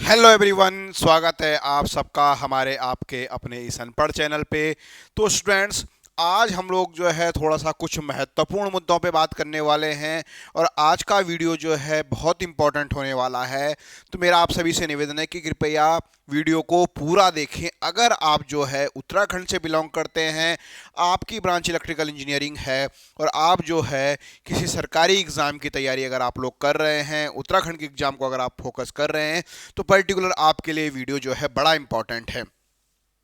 Hello everyone, स्वागत है आप सबका हमारे आपके अपने इस अनपढ़ चैनल पे। तो स्टूडेंट्स, आज हम लोग जो है थोड़ा सा कुछ महत्वपूर्ण मुद्दों पे बात करने वाले हैं और आज का वीडियो जो है बहुत इंपॉर्टेंट होने वाला है। तो मेरा आप सभी से निवेदन है कि कृपया वीडियो को पूरा देखें। अगर आप जो है उत्तराखंड से बिलोंग करते हैं, आपकी ब्रांच इलेक्ट्रिकल इंजीनियरिंग है और आप जो है किसी सरकारी एग्ज़ाम की तैयारी अगर आप लोग कर रहे हैं, उत्तराखंड के एग्ज़ाम को अगर आप फोकस कर रहे हैं, तो पर्टिकुलर आपके लिए वीडियो जो है बड़ा इंपॉर्टेंट है।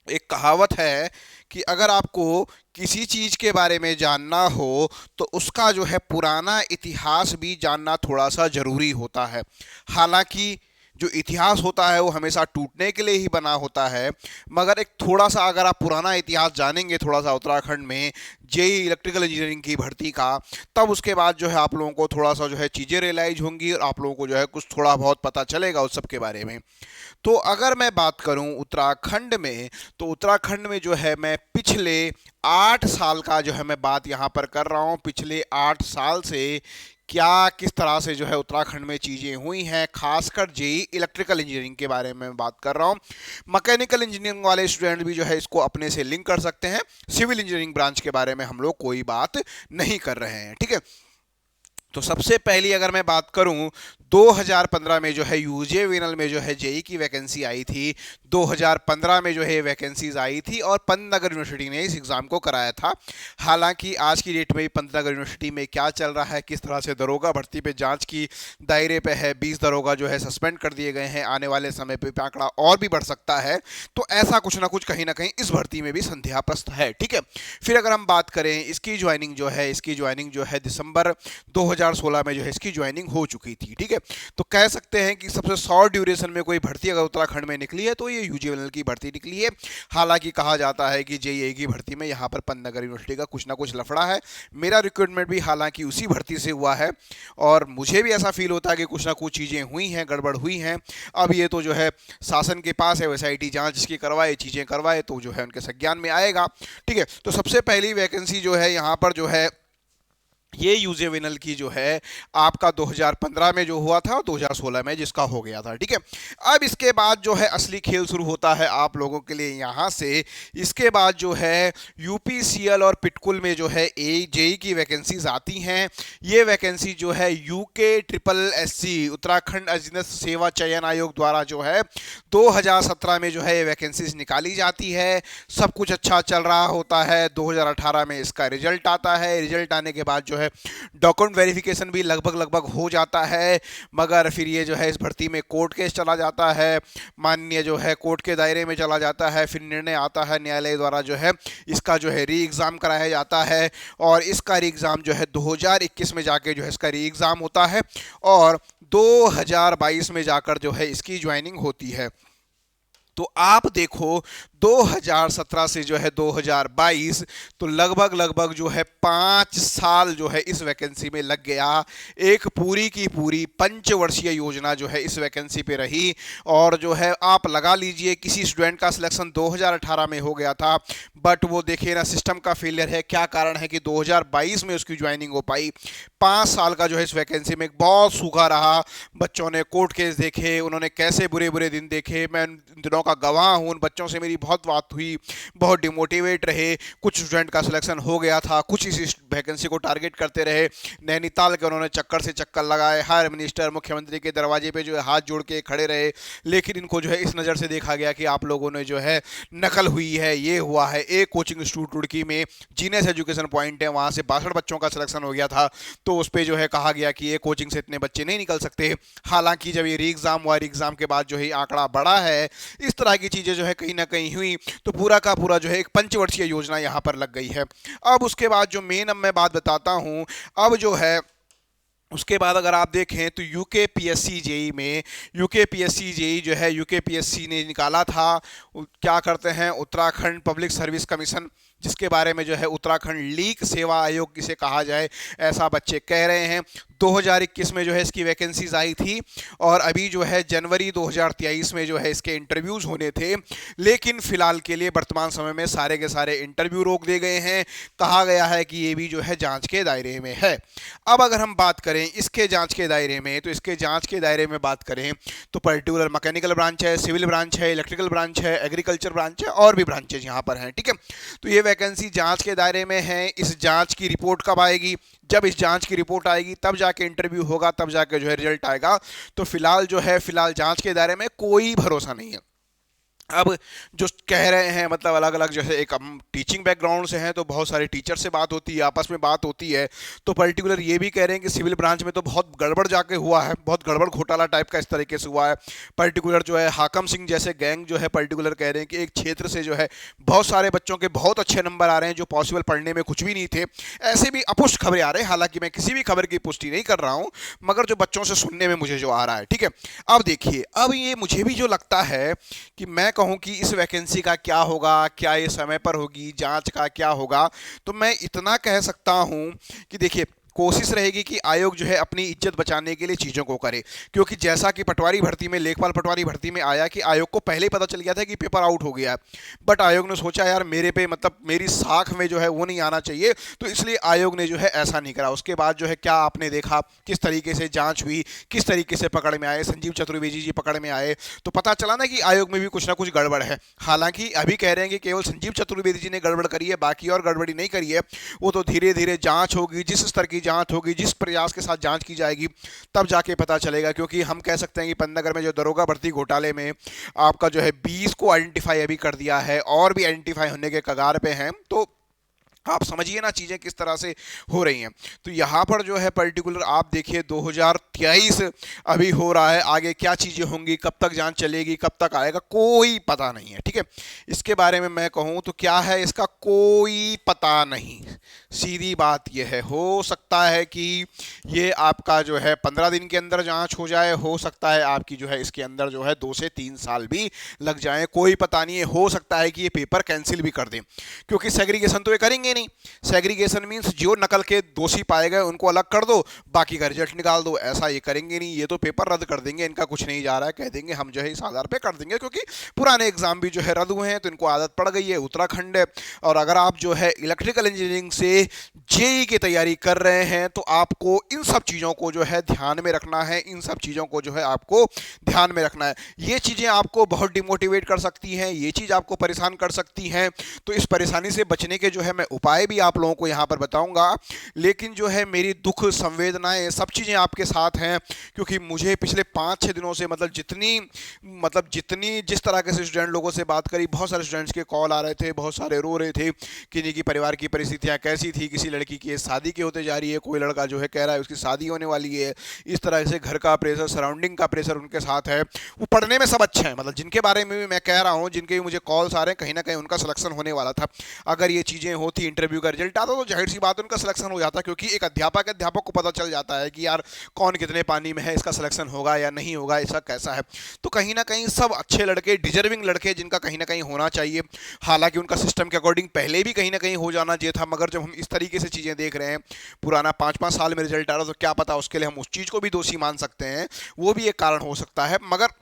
एक कहावत है कि अगर आपको किसी चीज़ के बारे में जानना हो तो उसका जो है पुराना इतिहास भी जानना थोड़ा सा ज़रूरी होता है। हालांकि जो इतिहास होता है वो हमेशा टूटने के लिए ही बना होता है, मगर एक थोड़ा सा अगर आप पुराना इतिहास जानेंगे थोड़ा सा उत्तराखंड में जेई इलेक्ट्रिकल इंजीनियरिंग की भर्ती का, तब उसके बाद जो है आप लोगों को थोड़ा सा जो है चीज़ें रियलाइज होंगी और आप लोगों को जो है कुछ थोड़ा बहुत पता चलेगा उस सब के बारे में। तो अगर मैं बात करूं उत्तराखंड में, तो उत्तराखंड में जो है मैं पिछले 8 साल का जो है मैं बात यहाँ पर कर रहा हूँ। पिछले 8 साल से क्या किस तरह से जो है उत्तराखंड में चीज़ें हुई हैं, खासकर जेई इलेक्ट्रिकल इंजीनियरिंग के बारे में बात कर रहा हूँ। मैकेनिकल इंजीनियरिंग वाले स्टूडेंट भी जो है इसको अपने से लिंक कर सकते हैं। सिविल इंजीनियरिंग ब्रांच के बारे में हम लोग कोई बात नहीं कर रहे हैं, ठीक है। तो सबसे पहली अगर मैं बात करूं, 2015 में जो है यूजेवीएनएल में जो है जेई की वैकेंसी आई थी। 2015 में जो है वैकेंसीज आई थी और पंतनगर यूनिवर्सिटी ने इस एग्ज़ाम को कराया था। हालांकि आज की डेट में पंतनगर यूनिवर्सिटी में क्या चल रहा है, किस तरह से दरोगा भर्ती पे जांच की दायरे पे है, 20 दरोगा जो है सस्पेंड कर दिए गए हैं, आने वाले समय पे आंकड़ा और भी बढ़ सकता है। तो ऐसा कुछ ना कुछ कहीं ना कहीं इस भर्ती में भी संदेहास्पद है, ठीक है। फिर अगर हम बात करें इसकी ज्वाइनिंग जो है दिसंबर 2016 में जो है इसकी ज्वाइनिंग हो चुकी थी, ठीक है। तो कह सकते हैं कि सबसे शॉर्ट ड्यूरेशन में कोई भर्ती अगर उत्तराखंड में निकली है तो ये यूजीएनएल की भर्ती निकली है। हालांकि कहा जाता है कि जेईई की भर्ती में यहाँ पर पंतनगर यूनिवर्सिटी का कुछ ना कुछ लफड़ा है। मेरा रिक्रूटमेंट भी हालांकि उसी भर्ती से हुआ है और मुझे भी ऐसा फील होता है कि कुछ ना कुछ चीज़ें हुई हैं, गड़बड़ हुई हैं। अब ये तो जो है शासन के पास है, एसआईटी जांच इसकी करवाए, चीज़ें करवाए तो जो है उनके संज्ञान में आएगा, ठीक है। तो सबसे पहली वैकेंसी जो है यहाँ पर जो है ये यूजेवीएनएल की जो है आपका 2015 में जो हुआ था और 2016 में जिसका हो गया था, ठीक है। अब इसके बाद जो है असली खेल शुरू होता है आप लोगों के लिए यहाँ से। इसके बाद जो है यूपीसीएल और पिटकुल में जो है जेई की वैकेंसीज आती हैं। ये वैकेंसी जो है यूके ट्रिपल एससी उत्तराखंड अधीनस्थ सेवा चयन आयोग द्वारा जो है 2017 में जो है ये वैकेंसीज निकाली जाती है। सब कुछ अच्छा चल रहा होता है। 2018 में इसका रिजल्ट आता है। रिजल्ट आने के बाद जो है डॉक्यूमेंट वेरिफिकेशन भी लगभग हो जाता है, मगर फिर ये जो है इस भर्ती में कोर्ट केस चला जाता है, माननीय जो है कोर्ट के दायरे में चला जाता है। फिर निर्णय आता है न्यायालय द्वारा जो है इसका जो है री एग्ज़ाम कराया जाता है और इसका री एग्ज़ाम जो है 2021 में जाके जो है इसका री एग्ज़ाम होता है और 2022 में जाकर जो है इसकी ज्वाइनिंग होती है। तो आप देखो 2017 से जो है 2022, तो लगभग जो है 5 साल जो है इस वैकेंसी में लग गया। एक पूरी की पूरी पंचवर्षीय योजना जो है इस वैकेंसी पे रही और जो है आप लगा लीजिए किसी स्टूडेंट का सिलेक्शन 2018 में हो गया था, बट वो देखिए ना सिस्टम का फेलियर है। क्या कारण है कि 2022 में उसकी ज्वाइनिंग हो पाई। 5 साल का जो है इस वैकेंसी में बहुत सूखा रहा। बच्चों ने कोर्ट केस देखे, उन्होंने कैसे बुरे बुरे दिन देखे। मैं उन दिनों का गवाह हूँ, उन बच्चों से मेरी बहुत बात हुई, बहुत डिमोटिवेट रहे। कुछ स्टूडेंट का सिलेक्शन हो गया था, कुछ इस वैकेंसी को टारगेट करते रहे। नैनीताल के उन्होंने चक्कर से चक्कर लगाए, हर मिनिस्टर मुख्यमंत्री के दरवाजे पे जो है हाथ जोड़ के खड़े रहे, लेकिन इनको जो है इस नज़र से देखा गया कि आप लोगों ने जो है नकल हुई है, ये हुआ है। एक कोचिंग इंस्टीट्यूट रुड़की में जीनियस एजुकेशन पॉइंट है, वहाँ से 62 बच्चों का सिलेक्शन हो गया था, तो उस पर जो है कहा गया कि ये कोचिंग से इतने बच्चे नहीं निकल सकते। हालांकि जब ये री एग्ज़ाम हुआ, री एग्ज़ाम के बाद जो है आंकड़ा बढ़ा है। इस तरह की चीज़ें जो है कहीं ना कहीं हुई, तो पूरा का पूरा जो है एक पंचवर्षीय योजना यहाँ पर लग गई है। अब उसके बाद जो मेन अब मैं बात बताता हूँ, अब जो है उसके बाद अगर आप देखें तो यूके पीएससी जेई में, यूके पीएससी जेई जो है यूके पीएससी ने निकाला था। क्या करते हैं उत्तराखंड पब्लिक सर्विस कमीशन, जिसके बारे में जो है उत्तराखंड लीक सेवा आयोग जिसे कहा जाए, ऐसा बच्चे कह रहे हैं। 2021 में जो है इसकी वैकेंसीज आई थी और अभी जो है जनवरी 2023 में जो है इसके इंटरव्यूज़ होने थे, लेकिन फ़िलहाल के लिए वर्तमान समय में सारे के सारे इंटरव्यू रोक दिए गए हैं। कहा गया है कि ये भी जो है जांच के दायरे में है। अब अगर हम बात करें इसके जांच के दायरे में, तो इसके जांच के दायरे में बात करें तो पर्टिकुलर मैकेनिकल ब्रांच है, सिविल ब्रांच है, इलेक्ट्रिकल ब्रांच है, एग्रीकल्चर ब्रांच है और भी ब्रांचेज यहाँ पर हैं। ठीक है, तो ये वैकेंसी जांच के दायरे में है। इस जांच की रिपोर्ट कब आएगी? जब इस जांच की रिपोर्ट आएगी तब जाके इंटरव्यू होगा, तब जाके जो है रिजल्ट आएगा। तो फिलहाल जो है फिलहाल जांच के दायरे में कोई भरोसा नहीं है। अब जो कह रहे हैं मतलब अलग अलग जैसे एक हम टीचिंग बैकग्राउंड से हैं तो बहुत सारे टीचर से बात होती है, आपस में बात होती है। तो पर्टिकुलर ये भी कह रहे हैं कि सिविल ब्रांच में तो बहुत गड़बड़ जाके हुआ है, बहुत गड़बड़ घोटाला टाइप का इस तरीके से हुआ है। पर्टिकुलर जो है हाकम सिंह जैसे गैंग जो है पर्टिकुलर कह रहे हैं कि एक क्षेत्र से जो है बहुत सारे बच्चों के बहुत अच्छे नंबर आ रहे हैं जो पॉसिबल पढ़ने में कुछ भी नहीं थे। ऐसे भी अपुष्ट खबरें आ रहे हैं, हालांकि मैं किसी भी खबर की पुष्टि नहीं कर रहा हूँ, मगर जो बच्चों से सुनने में मुझे जो आ रहा है। ठीक है, अब देखिए, अब ये मुझे भी जो लगता है कि मैं कहूँ कि इस वैकेंसी का क्या होगा, क्या ये समय पर होगी, जांच का क्या होगा, तो मैं इतना कह सकता हूं कि देखिए कोशिश रहेगी कि आयोग जो है अपनी इज्जत बचाने के लिए चीज़ों को करे, क्योंकि जैसा कि पटवारी भर्ती में, लेखपाल पटवारी भर्ती में आया कि आयोग को पहले ही पता चल गया था कि पेपर आउट हो गया है, बट आयोग ने सोचा यार मेरे पे मतलब मेरी साख में जो है वो नहीं आना चाहिए, तो इसलिए आयोग ने जो है ऐसा नहीं करा। उसके बाद जो है क्या आपने देखा किस तरीके से जांच हुई, किस तरीके से पकड़ में आए, संजीव चतुर्वेदी जी पकड़ में आए, तो पता चला ना कि आयोग में भी कुछ ना कुछ गड़बड़ है। हालांकि अभी कह रहे हैं कि केवल संजीव चतुर्वेदी जी ने गड़बड़ करी है, बाकी और गड़बड़ी नहीं करी है। वो तो धीरे धीरे जांच होगी, जिस स्तर की जांच होगी, जिस प्रयास के साथ जांच की जाएगी, तब जाके पता चलेगा। क्योंकि हम कह सकते हैं कि पंतनगर में जो दरोगा भर्ती घोटाले में आपका जो है 20 को आइडेंटिफाई अभी कर दिया है और भी आइडेंटिफाई होने के कगार पे हैं, तो आप समझिए ना चीज़ें किस तरह से हो रही हैं। तो यहाँ पर जो है पर्टिकुलर आप देखिए 2023 अभी हो रहा है, आगे क्या चीज़ें होंगी, कब तक जांच चलेगी, कब तक आएगा, कोई पता नहीं है। ठीक है, इसके बारे में मैं कहूँ तो क्या है, इसका कोई पता नहीं। सीधी बात यह है, हो सकता है कि ये आपका जो है 15 दिन के अंदर जांच हो जाए, हो सकता है आपकी जो है इसके अंदर जो है 2 से 3 साल भी लग जाए, कोई पता नहीं है। हो सकता है कि ये पेपर कैंसिल भी कर दें, क्योंकि सेग्रीगेशन तो ये करेंगे नहीं। सेग्रीगेशन मींस जो नकल के दोषी पाए गए उनको अलग कर दो, बाकी का रिजल्ट निकाल दो, ऐसा ये करेंगे नहीं। ये तो पेपर रद्द कर देंगे, इनका कुछ नहीं जा रहा है, कह देंगे हम जो है इस आधार पे कर देंगे, क्योंकि पुराने एग्जाम भी जो है रद्द हुए हैं तो इनको आदत पड़ गई है। उत्तराखंड है, और अगर आप जो है इलेक्ट्रिकल इंजीनियरिंग से जेई की तैयारी कर रहे हैं तो आपको इन सब चीज़ों को जो है ध्यान में रखना है, इन सब चीज़ों को जो है आपको ध्यान में रखना है। ये चीज़ें आपको बहुत डिमोटिवेट कर सकती हैं, ये चीज़ आपको परेशान कर सकती हैं। तो इस परेशानी से बचने के जो है मैं उपाय भी आप लोगों को यहाँ पर बताऊँगा, लेकिन जो है मेरी दुख संवेदनाएं सब चीज़ें आपके साथ हैं, क्योंकि मुझे पिछले 5-6 दिनों से मतलब जितनी जिस तरह के स्टूडेंट लोगों से बात करी, बहुत सारे स्टूडेंट्स के कॉल आ रहे थे, बहुत सारे रो रहे थे कि इनकी परिवार की परिस्थितियाँ कैसी थी, किसी लड़की की शादी की होते जा रही है, कोई लड़का जो है कह रहा है उसकी शादी होने वाली है, इस तरह से घर का प्रेशर, सराउंडिंग का प्रेशर उनके साथ है। वो पढ़ने में सब अच्छे हैं, मतलब जिनके बारे में भी मैं कह रहा हूँ, जिनके भी मुझे कॉल्स आ रहे हैं, कहीं ना कहीं उनका सिलेक्शन होने वाला था। अगर ये चीज़ें होती, इंटरव्यू का रिजल्ट आता तो जाहिर सी बात उनका सिलेक्शन हो जाता, क्योंकि एक अध्यापक को पता चल जाता है कि यार कौन कितने पानी में है, इसका सिलेक्शन होगा या नहीं होगा, ऐसा कैसा है। तो कहीं ना कहीं सब अच्छे लड़के, डिजर्विंग लड़के जिनका कहीं ना कहीं होना चाहिए, हालांकि उनका सिस्टम के अकॉर्डिंग पहले भी कहीं ना कहीं हो जाना चाहिए था, मगर जब हम इस तरीके से चीज़ें देख रहे हैं, पुराना 5-5 साल में रिजल्ट आ रहा, तो क्या पता उसके लिए हम उस चीज़ को भी दोषी मान सकते हैं, वो भी एक कारण हो सकता है। मगर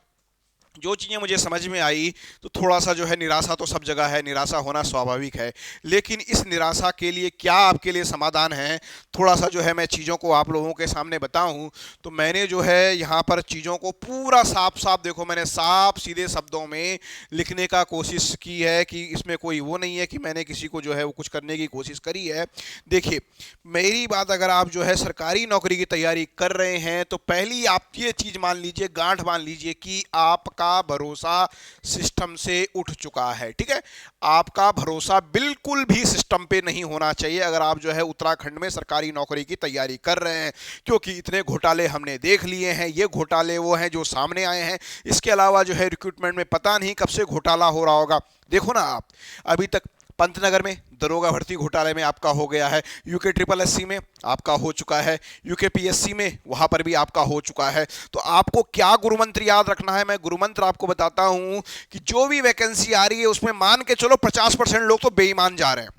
जो चीज़ें मुझे समझ में आई तो थोड़ा सा जो है निराशा तो सब जगह है, निराशा होना स्वाभाविक है, लेकिन इस निराशा के लिए क्या आपके लिए समाधान है, थोड़ा सा जो है मैं चीज़ों को आप लोगों के सामने बताऊं। तो मैंने जो है यहाँ पर चीज़ों को पूरा साफ साफ, देखो मैंने साफ सीधे शब्दों में लिखने का कोशिश की है, कि इसमें कोई वो नहीं है कि मैंने किसी को जो है वो कुछ करने की कोशिश करी है। देखिए मेरी बात, अगर आप जो है सरकारी नौकरी की तैयारी कर रहे हैं तो पहली आप ये चीज़ मान लीजिए, गांठ बांध लीजिए कि आपका भरोसा सिस्टम से उठ चुका है। ठीक है, आपका भरोसा बिल्कुल भी सिस्टम पे नहीं होना चाहिए अगर आप जो है उत्तराखंड में सरकारी नौकरी की तैयारी कर रहे हैं, क्योंकि इतने घोटाले हमने देख लिए हैं। ये घोटाले वो हैं जो सामने आए हैं, इसके अलावा जो है रिक्रूटमेंट में पता नहीं कब से घोटाला हो रहा होगा। देखो ना आप, अभी तक पंतनगर में दरोगा भर्ती घोटाले में आपका हो गया है, यूके ट्रिपल एससी में आपका हो चुका है, यूके पीएससी में वहां पर भी आपका हो चुका है। तो आपको क्या गुरुमंत्र याद रखना है, मैं गुरुमंत्र आपको बताता हूं कि जो भी वैकेंसी आ रही है उसमें मान के चलो 50% लोग तो बेईमान जा रहे हैं।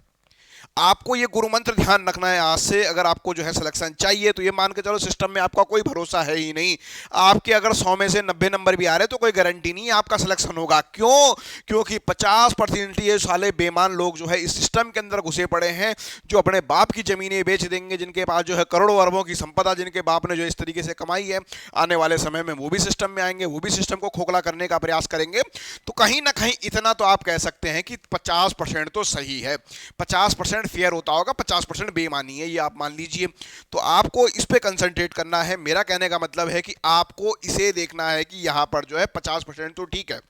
आपको ये गुरु मंत्र ध्यान रखना है आज से। अगर आपको जो है सिलेक्शन चाहिए तो ये मान के चलो सिस्टम में आपका कोई भरोसा है ही नहीं। आपके अगर 100 में से 90 नंबर भी आ रहे तो कोई गारंटी नहीं है आपका सिलेक्शन होगा। क्यों? क्योंकि 50% ये साले बेईमान लोग जो है इस सिस्टम के अंदर घुसे पड़े हैं, जो अपने बाप की जमीनें बेच देंगे, जिनके पास जो है करोड़ों अरबों की संपदा जिनके बाप ने जो इस तरीके से कमाई है, आने वाले समय में वो भी सिस्टम में आएंगे, वो भी सिस्टम को खोखला करने का प्रयास करेंगे। तो कहीं ना कहीं इतना तो आप कह सकते हैं कि 50% तो सही है, 50% फेयर होता होगा, 50% बेईमानी है, ये आप मान लीजिए। तो आपको इस पे कंसंट्रेट करना है। मेरा कहने का मतलब है कि आपको इसे देखना है कि यहां पर जो है 50% तो ठीक है।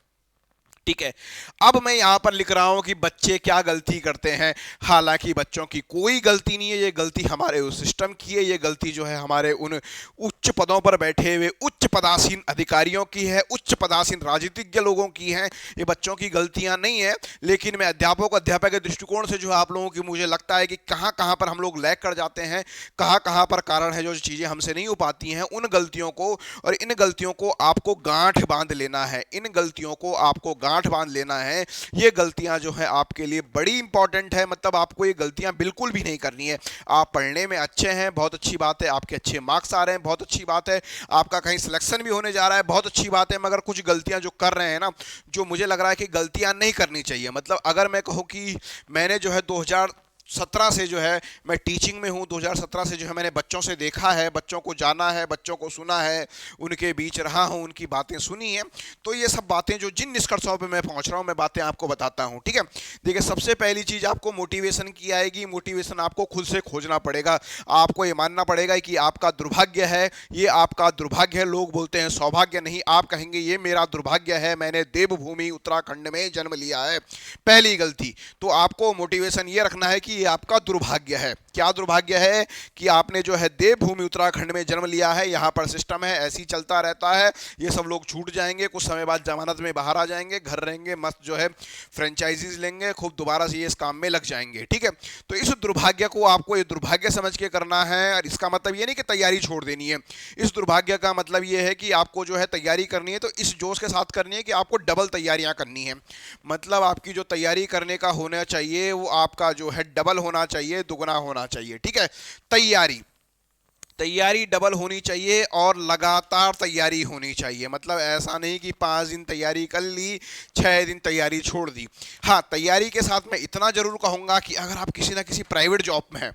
ठीक है, अब मैं यहां पर लिख रहा हूं कि बच्चे क्या गलती करते हैं। हालांकि बच्चों की कोई गलती नहीं है, ये गलती हमारे उस सिस्टम की है, ये गलती जो है हमारे उन उच्च पदों पर बैठे हुए उच्च पदासीन अधिकारियों की है, उच्च पदासीन राजनीतिज्ञ लोगों की है। ये बच्चों की गलतियां नहीं है। लेकिन मैं अध्यापक के दृष्टिकोण से जो है आप लोगों की मुझे लगता है कि कहां कहां पर हम लोग लैग कर जाते हैं, कहां कहां पर कारण है जो चीज़ें हमसे नहीं हो पाती हैं, उन गलतियों को और इन गलतियों को आपको गांठ बांध लेना है। इन गलतियों को आपको गांठ बांध लेना है। ये गलतियां जो है आपके लिए बड़ी इंपॉर्टेंट है। मतलब आपको ये गलतियां बिल्कुल भी नहीं करनी है। आप पढ़ने में अच्छे हैं, बहुत अच्छी बात है, आपके अच्छे मार्क्स आ रहे हैं, बहुत अच्छी बात है, आपका कहीं सिलेक्शन भी होने जा रहा है, बहुत अच्छी बात है। मगर कुछ गलतियां जो कर रहे हैं ना, जो मुझे लग रहा है कि गलतियां नहीं करनी चाहिए। मतलब अगर मैं कहूँ कि मैंने जो है 2017 से जो है मैं टीचिंग में हूँ, 2017 से जो है मैंने बच्चों से देखा है, बच्चों को जाना है, बच्चों को सुना है, उनके बीच रहा हूँ, उनकी बातें सुनी हैं। तो ये सब बातें जो जिन निष्कर्षों पे मैं पहुँच रहा हूँ, मैं बातें आपको बताता हूँ। ठीक है, देखिए सबसे पहली चीज़ आपको मोटिवेशन की आएगी। मोटिवेशन आपको खुद से खोजना पड़ेगा। आपको ये मानना पड़ेगा कि आपका दुर्भाग्य है, ये आपका दुर्भाग्य है। लोग बोलते हैं सौभाग्य, नहीं, आप कहेंगे ये मेरा दुर्भाग्य है, मैंने देवभूमि उत्तराखंड में जन्म लिया है। पहली गलती तो आपको मोटिवेशन ये रखना है कि ये आपका दुर्भाग्य है। क्या दुर्भाग्य है? कि आपने जो है देवभूमि उत्तराखंड में जन्म लिया है, यहाँ पर सिस्टम है, ऐसे ही चलता रहता है, ये सब लोग छूट जाएंगे, कुछ समय बाद जमानत में बाहर आ जाएंगे, घर रहेंगे, मस्त जो है फ्रेंचाइजीज लेंगे, खूब दोबारा से ये इस काम में लग जाएंगे। ठीक है, तो इस दुर्भाग्य को आपको ये दुर्भाग्य समझ के करना है। और इसका मतलब ये नहीं कि तैयारी छोड़ देनी है। इस दुर्भाग्य का मतलब ये है कि आपको जो है तैयारी करनी है तो इस जोश के साथ करनी है कि आपको डबल तैयारियां करनी है। मतलब आपकी जो तैयारी करने का होना चाहिए वो आपका जो है डबल होना चाहिए, दुगना होना चाहिए। ठीक है, तैयारी तैयारी डबल होनी चाहिए और लगातार तैयारी होनी चाहिए। मतलब ऐसा नहीं कि 5 दिन तैयारी कर ली, 6 दिन तैयारी छोड़ दी। हाँ, तैयारी के साथ मैं इतना जरूर कहूँगा कि अगर आप किसी ना किसी प्राइवेट जॉब में हैं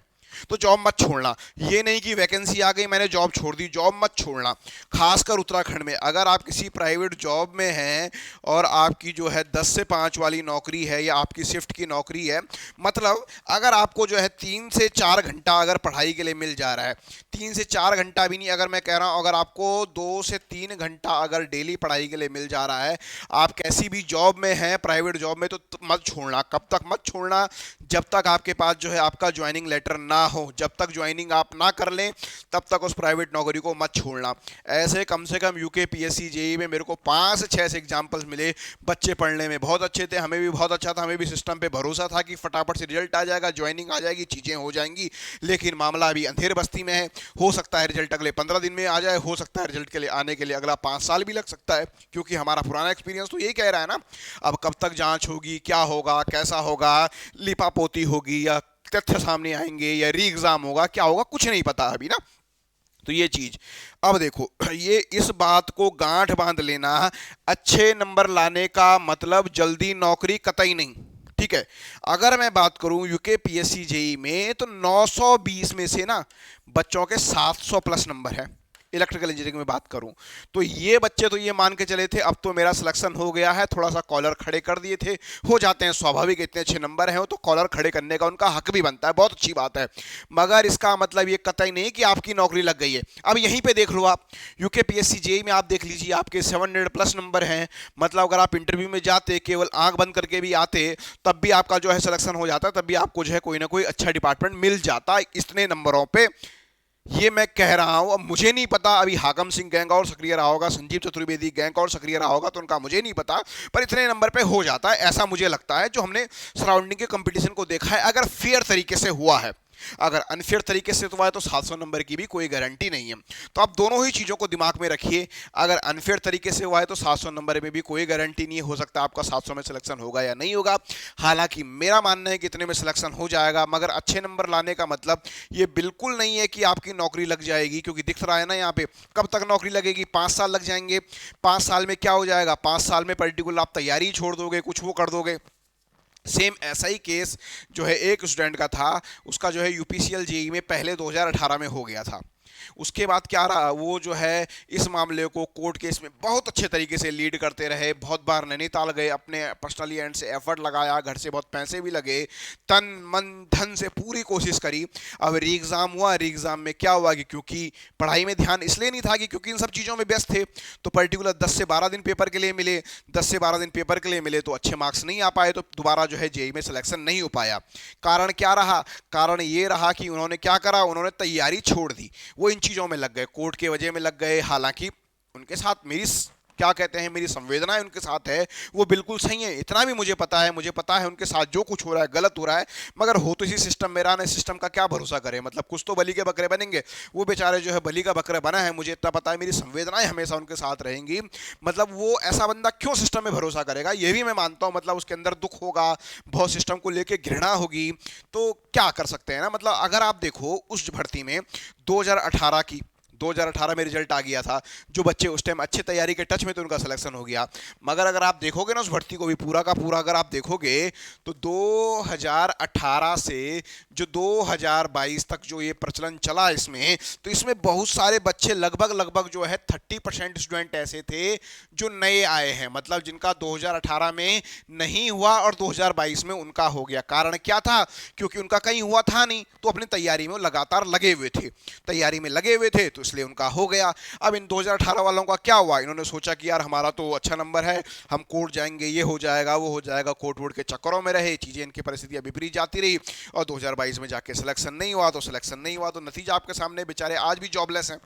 तो जॉब मत छोड़ना। ये नहीं कि वैकेंसी आ गई मैंने जॉब छोड़ दी, जॉब मत छोड़ना। खासकर उत्तराखंड में अगर आप किसी प्राइवेट जॉब में हैं और आपकी जो है 10 से 5 वाली नौकरी है या आपकी शिफ्ट की नौकरी है, मतलब अगर आपको जो है 3 से 4 घंटा अगर पढ़ाई के लिए मिल जा रहा है, 3 से 4 घंटा भी नहीं, अगर मैं कह रहा हूँ अगर आपको 2 से 3 घंटा अगर डेली पढ़ाई के लिए मिल जा रहा है, आप कैसी भी जॉब में हैं, प्राइवेट जॉब में, तो मत छोड़ना। कब तक मत छोड़ना? जब तक आपके पास जो है आपका ज्वाइनिंग लेटर ना हो, जब तक ज्वाइनिंग आप ना कर लें तब तक उस प्राइवेट नौकरी को मत छोड़ना। ऐसे कम से कम यूके पीएससी जेई में मेरे को 5 से 6 एग्जाम्पल्स मिले। बच्चे पढ़ने में बहुत अच्छे थे, हमें भी बहुत अच्छा था, हमें भी सिस्टम पे भरोसा था कि फटाफट से रिजल्ट आ जाएगा, ज्वाइनिंग आ जाएगी, चीज़ें हो जाएंगी। लेकिन मामला अभी अंधेर बस्ती में है। हो सकता है रिजल्ट अगले 15 दिन में आ जाए, हो सकता है रिजल्ट के लिए आने के लिए अगला 5 साल भी लग सकता है, क्योंकि हमारा पुराना एक्सपीरियंस तो यही कह रहा है ना। अब कब तक जांच होगी, क्या होगा, कैसा होगा, लिपापोती होगी या तथ्य सामने आएंगे या री एग्जाम होगा, क्या होगा, कुछ नहीं पता अभी ना। तो ये चीज, अब देखो, ये इस बात को गांठ बांध लेना, अच्छे नंबर लाने का मतलब जल्दी नौकरी कतई नहीं। ठीक है, अगर मैं बात करूं यूके पीएससी जेई में तो 920 में से ना बच्चों के 700 प्लस नंबर है। इलेक्ट्रिकल इंजीनियरिंग में बात करूं तो ये बच्चे तो ये मान के चले थे अब तो मेरा सिलेक्शन हो गया है, थोड़ा सा कॉलर खड़े कर दिए थे। हो जाते हैं स्वाभाविक, इतने अच्छे नंबर हैं तो कॉलर खड़े करने का उनका हक भी बनता है, बहुत अच्छी बात है। मगर इसका मतलब ये कतई नहीं कि आपकी नौकरी लग गई है। अब यहीं पे देख लो, आप यूके पीएससी जेई में आप देख लीजिए, आपके 700 प्लस नंबर हैं। मतलब अगर आप इंटरव्यू में जाते, केवल आंख बंद करके भी आते, तब भी आपका जो है सिलेक्शन हो जाता, तब भी आपको जो है कोई ना कोई अच्छा डिपार्टमेंट मिल जाता इतने नंबरों पे। ये मैं कह रहा हूं। अब मुझे नहीं पता अभी हाकम सिंह गैंग और सक्रिय रहा होगा, संजीव चतुर्वेदी गैंग और सक्रिय रहा होगा, तो उनका मुझे नहीं पता, पर इतने नंबर पे हो जाता है, ऐसा मुझे लगता है जो हमने सराउंडिंग के कंपटीशन को देखा है, अगर फेयर तरीके से हुआ है। अगर अनफेयर तरीके से हुआ है तो 700 नंबर की भी कोई गारंटी नहीं है। तो आप दोनों ही चीज़ों को दिमाग में रखिए। अगर अनफेयर तरीके से हुआ है तो 700 नंबर में भी कोई गारंटी नहीं हो सकता आपका 700 में सिलेक्शन होगा या नहीं होगा। हालांकि मेरा मानना है कि इतने में सिलेक्शन हो जाएगा, मगर अच्छे नंबर लाने का मतलब ये बिल्कुल नहीं है कि आपकी नौकरी लग जाएगी, क्योंकि दिख रहा है ना यहाँ पे कब तक नौकरी लगेगी, 5 साल लग जाएंगे। 5 साल में क्या हो जाएगा, 5 साल में पर्टिकुलर आप तैयारी छोड़ दोगे, कुछ वो कर दोगे। सेम ऐसा ही केस जो है एक स्टूडेंट का था, उसका जो है यूपीसीएल जेई में पहले 2018 में हो गया था। उसके बाद क्या रहा, वो जो है इस मामले को कोर्ट केस में बहुत अच्छे तरीके से लीड करते रहे, बहुत बार नैनीताल गए, अपने पर्सनली एंड से एफर्ट लगाया, घर से बहुत पैसे भी लगे, तन मन धन से पूरी कोशिश करी। अब री एग्ज़ाम हुआ, री एग्ज़ाम में क्या हुआ कि क्योंकि पढ़ाई में ध्यान इसलिए नहीं था कि क्योंकि इन सब चीज़ों में व्यस्त थे, तो पर्टिकुलर 10 से 12 दिन पेपर के लिए मिले, 10 से 12 दिन पेपर के लिए मिले तो अच्छे मार्क्स नहीं आ पाए, तो दोबारा जो है जेई में सिलेक्शन नहीं हो पाया। कारण क्या रहा, कारण ये रहा कि उन्होंने क्या करा, उन्होंने तैयारी छोड़ दी, वो इन चीज़ों में लग गए, कोर्ट के वजह में लग गए। हालांकि उनके साथ मेरी क्या कहते हैं, मेरी संवेदनाएं उनके साथ है, वो बिल्कुल सही है, इतना भी मुझे पता है उनके साथ जो कुछ हो रहा है गलत हो रहा है, मगर हो तो इसी सिस्टम में रहा ना, सिस्टम का क्या भरोसा करे, मतलब कुछ तो बलि के बकरे बनेंगे, वो बेचारे जो है बलि का बकरा बना है, मुझे इतना पता है, मेरी संवेदनाएं हमेशा उनके साथ रहेंगी। मतलब वो ऐसा बंदा क्यों सिस्टम में भरोसा करेगा, ये भी मैं मानता हूँ, मतलब उसके अंदर दुख होगा, बहुत सिस्टम को लेके घृणा होगी, तो क्या कर सकते हैं ना। मतलब अगर आप देखो उस भर्ती में 2018 में रिजल्ट आ गया था, जो बच्चे उस टाइम अच्छे तैयारी के टच में थे उनका सिलेक्शन हो गया, मगर अगर आप देखोगे ना उस भर्ती को भी पूरा का पूरा अगर आप देखोगे तो 2018 से जो 2022 तक जो ये प्रचलन चला इसमें, तो इसमें बहुत सारे बच्चे लगभग जो है 30% स्टूडेंट ऐसे थे जो नए आए हैं, मतलब जिनका 2018 में नहीं हुआ और 2022 में उनका हो गया। कारण क्या था, क्योंकि उनका कहीं हुआ था नहीं, तो अपनी तैयारी में लगातार लगे हुए थे, तो इसलिए उनका हो गया। अब इन 2018 वालों का क्या हुआ, इन्होंने सोचा कि यार हमारा तो अच्छा नंबर है, हम कोर्ट जाएंगे, ये हो जाएगा वो हो जाएगा, कोर्ट वोर्ट के चक्करों में रहे, चीज़ें इनकी परिस्थितियां विपरीत जाती रही, और 2022 में जाके सिलेक्शन नहीं हुआ, तो नतीजा आपके सामने, बेचारे आज भी जॉबलेस हैं।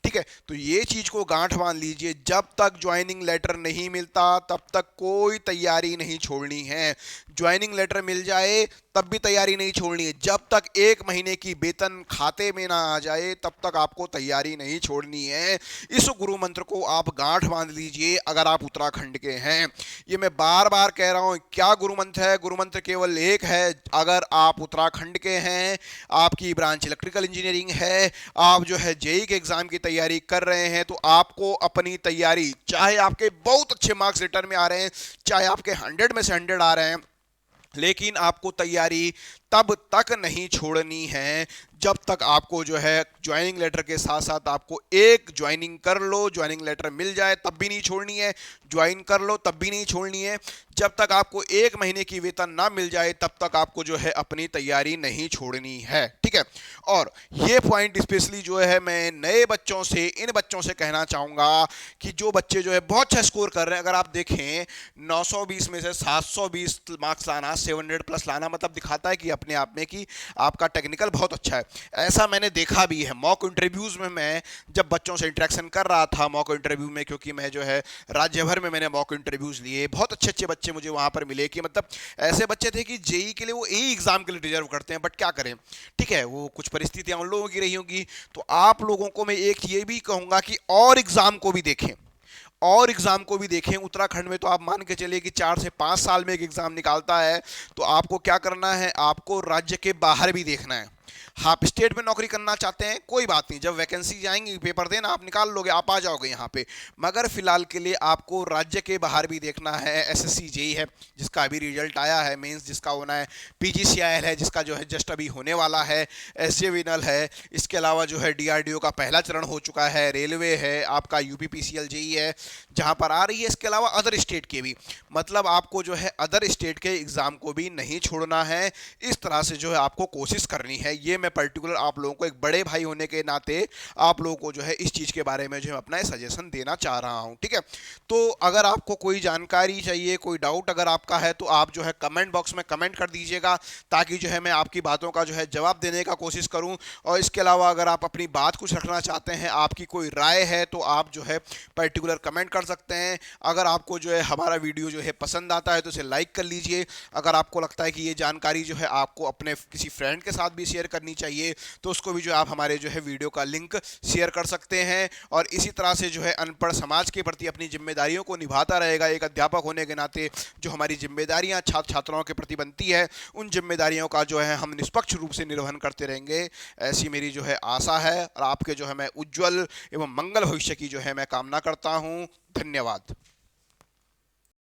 ठीक है, तो ये चीज को गांठ बांध लीजिए, जब तक ज्वाइनिंग लेटर नहीं मिलता तब तक कोई तैयारी नहीं छोड़नी है। ज्वाइनिंग लेटर मिल जाए तब भी तैयारी नहीं छोड़नी है, जब तक 1 महीने की वेतन खाते में ना आ जाए तब तक आपको तैयारी नहीं छोड़नी है। इस गुरु मंत्र को आप गांठ बांध लीजिए अगर आप उत्तराखंड के हैं। ये मैं बार बार कह रहा हूं, क्या गुरु मंत्र है, गुरु मंत्र केवल एक है। अगर आप उत्तराखंड के हैं, आपकी ब्रांच इलेक्ट्रिकल इंजीनियरिंग है, आप जो है जेई के एग्जाम की तैयारी कर रहे हैं, तो आपको अपनी तैयारी, चाहे आपके बहुत अच्छे मार्क्स रिटर्न में आ रहे हैं, चाहे आपके 100 में से 100 आ रहे हैं, लेकिन आपको तैयारी तब तक नहीं छोड़नी है जब तक आपको जो है ज्वाइनिंग लेटर के साथ साथ आपको एक ज्वाइनिंग कर लो, ज्वाइनिंग लेटर मिल जाए तब भी नहीं छोड़नी है, ज्वाइन कर लो तब भी नहीं छोड़नी है, जब तक आपको 1 महीने की वेतन ना मिल जाए तब तक आपको जो है अपनी तैयारी नहीं छोड़नी है। ठीक है, और ये पॉइंट स्पेशली जो है मैं नए बच्चों से, इन बच्चों से कहना चाहूँगा कि जो बच्चे जो है बहुत अच्छा स्कोर कर रहे हैं, अगर आप देखें 920 में से 720 मार्क्स लाना, 700 प्लस लाना, मतलब दिखाता है कि अपने आप में कि आपका टेक्निकल बहुत अच्छा है। ऐसा मैंने देखा भी है मॉक इंटरव्यूज़ में, मैं जब बच्चों से इंटरेक्शन कर रहा था मॉक इंटरव्यू में, क्योंकि मैं जो है राज्य भर में मैंने मॉक इंटरव्यूज़ लिए, बहुत अच्छे अच्छे बच्चे मुझे वहाँ पर मिले कि मतलब ऐसे बच्चे थे कि जेई के लिए वो ए एग्ज़ाम के लिए डिजर्व करते हैं, बट क्या करें, ठीक है, वो कुछ परिस्थितियाँ उन लोगों की रही होंगी। तो आप लोगों को मैं एक ये भी कहूँगा कि और एग्ज़ाम को भी देखें, और एग्ज़ाम को भी देखें। उत्तराखंड में तो आप मान के चलिए कि 4 से 5 साल में एक एग्ज़ाम निकालता है, तो आपको क्या करना है, आपको राज्य के बाहर भी देखना है। आप स्टेट में नौकरी करना चाहते हैं, कोई बात नहीं, जब वैकेंसी जाएंगी पेपर देना, आप निकाल लोगे, आप आ जाओगे यहाँ पे, मगर फिलहाल के लिए आपको राज्य के बाहर भी देखना है। एसएससी जेई है जिसका अभी रिजल्ट आया है, मेंस जिसका होना है, पीजीसीआईएल है जिसका जो है जस्ट अभी होने वाला है, एसजेविनल है, इसके अलावा जो है डीआरडीओ का पहला चरण हो चुका है, रेलवे है, आपका यूपीपीसीएल जेई है जहाँ पर आ रही है, इसके अलावा अदर स्टेट के भी, मतलब आपको जो है अदर स्टेट के एग्ज़ाम को भी नहीं छोड़ना है। इस तरह से जो है आपको कोशिश करनी है। ये मैं पर्टिकुलर आप लोगों को एक बड़े भाई होने के नाते आप लोगों को जो है इस चीज़ के बारे में जो है अपना सजेशन देना चाह रहा हूँ। ठीक है, तो अगर आपको कोई जानकारी चाहिए, कोई डाउट अगर आपका है, तो आप जो है कमेंट बॉक्स में कमेंट कर दीजिएगा, ताकि जो है मैं आपकी बातों का जो है जवाब देने का कोशिश करूँ। और इसके अलावा अगर आप अपनी बात कुछ रखना चाहते हैं, आपकी कोई राय है, तो आप जो है पर्टिकुलर कमेंट कर सकते हैं। अगर आपको जो है हमारा वीडियो जो है पसंद आता है तो इसे लाइक कर लीजिए। अगर आपको लगता है कि ये जानकारी जो है आपको अपने किसी फ्रेंड के साथ भी शेयर करनी चाहिए, तो उसको भी जो है आप हमारे जो है वीडियो का लिंक शेयर कर सकते हैं। और इसी तरह से जो है अनपढ़ समाज के प्रति अपनी जिम्मेदारियों को निभाता रहेगा। एक अध्यापक होने के नाते जो हमारी जिम्मेदारियां छात्र छात्राओं के प्रति बनती है, उन जिम्मेदारियों का जो है हम निष्पक्ष रूप से निर्वहन करते रहेंगे, ऐसी मेरी जो है आशा है। और आपके जो है मैं उज्जवल एवं मंगल भविष्य की जो है मैं कामना करता हूँ। धन्यवाद।